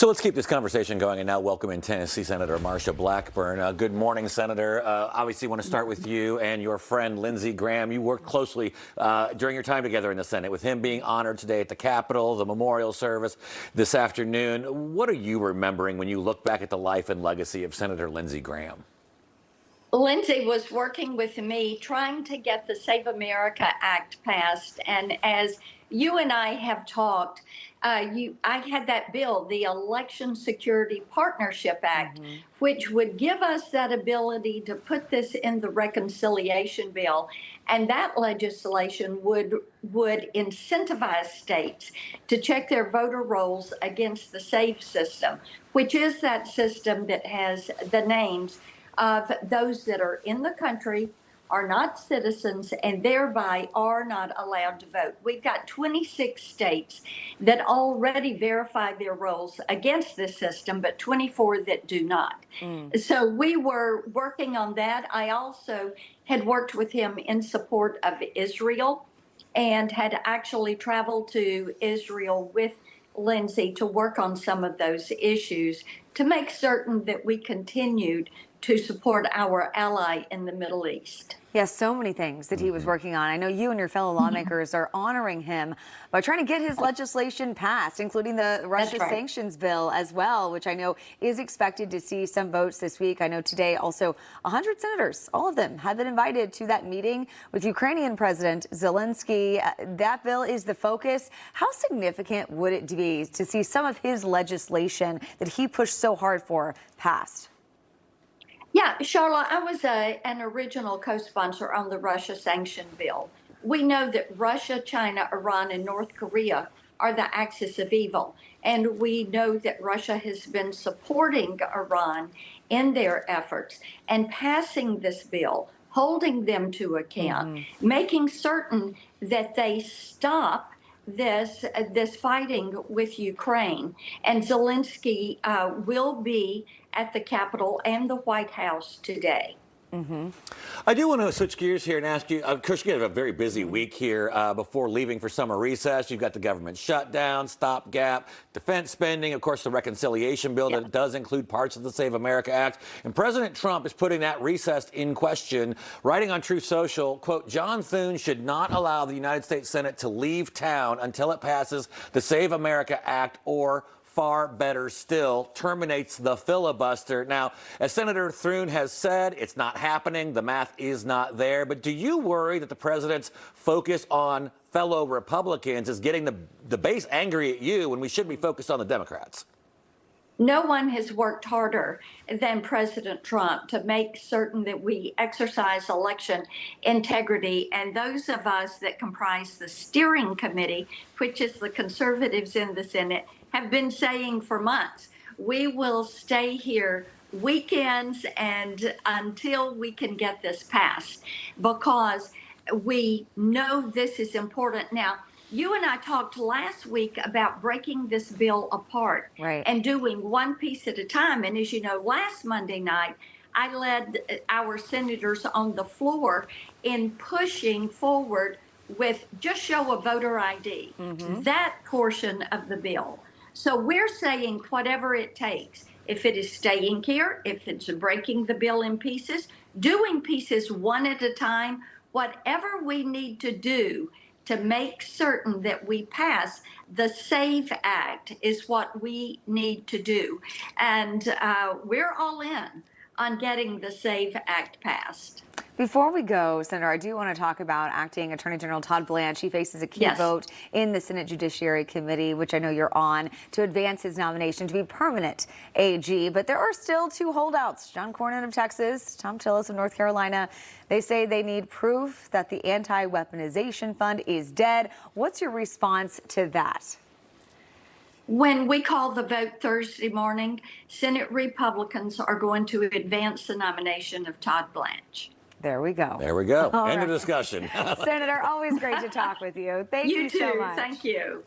So let's keep this conversation going and now welcome in Tennessee Senator Marsha Blackburn. Good morning, Senator. Obviously, want to start with you and your friend Lindsey Graham. You worked closely during your time together in the Senate, with him being honored today at the Capitol, the memorial service this afternoon. What are you remembering when you look back at the life and legacy of Senator Lindsey Graham? Lindsey was working with me trying to get the Save America Act passed. And as you and I have talked, I had that bill, the Election Security Partnership Act, which would give us that ability to put this in the reconciliation bill. And that legislation would incentivize states to check their voter rolls against the SAVE system, which is that system that has the names of those that are in the country, are not citizens, and thereby are not allowed to vote. We've got 26 states that already verify their rolls against this system, but 24 that do not. So we were working on that. I also had worked with him in support of Israel and had actually traveled to Israel with Lindsey to work on some of those issues to make certain that we continued to support our ally in the Middle East. Yes, so many things that he was working on. I know you and your fellow lawmakers are honoring him by trying to get his legislation passed, including the Russia sanctions bill as well, which I know is expected to see some votes this week. I know today also 100 senators, all of them, have been invited to that meeting with Ukrainian President Zelensky. That bill is the focus. How significant would it be to see some of his legislation that he pushed so hard for passed? Yeah, Charlotte, I was an original co-sponsor on the Russia sanction bill. We know that Russia, China, Iran, and North Korea are the axis of evil. And we know that Russia has been supporting Iran in their efforts and passing this bill, holding them to account, making certain that they stop this fighting with Ukraine. And Zelensky will be at the Capitol and the White House today. I do want to switch gears here and ask you, of course, you have a very busy week here before leaving for summer recess. You've got the government shutdown, stopgap, defense spending, of course, the reconciliation bill that does include parts of the Save America Act. And President Trump is putting that recess in question, writing on Truth Social, quote, John Thune should not allow the United States Senate to leave town until it passes the Save America Act, or far better still, terminates the filibuster. Now, as Senator Thune has said, it's not happening. The math is not there. But do you worry that the president's focus on fellow Republicans is getting the base angry at you when we should be focused on the Democrats? No one has worked harder than President Trump to make certain that we exercise election integrity. And those of us that comprise the steering committee, which is the conservatives in the Senate, have been saying for months, we will stay here weekends and until we can get this passed, because we know this is important. Now, you and I talked last week about breaking this bill apart and doing one piece at a time. And as you know, last Monday night, I led our senators on the floor in pushing forward with just show a voter ID, that portion of the bill. So we're saying whatever it takes, if it is staying here, if it's breaking the bill in pieces, doing pieces one at a time, whatever we need to do to make certain that we pass the SAVE Act is what we need to do. And we're all in on getting the SAVE Act passed. Before we go, Senator, I do want to talk about Acting Attorney General Todd Blanche. He faces a key vote in the Senate Judiciary Committee, which I know you're on, to advance his nomination to be permanent AG. But there are still two holdouts, John Cornyn of Texas, Tom Tillis of North Carolina. They say they need proof that the anti-weaponization fund is dead. What's your response to that? When we call the vote Thursday morning, Senate Republicans are going to advance the nomination of Todd Blanche. There we go. There we go. All End of discussion. Senator, always great to talk with you. Thank you so much. Thank you.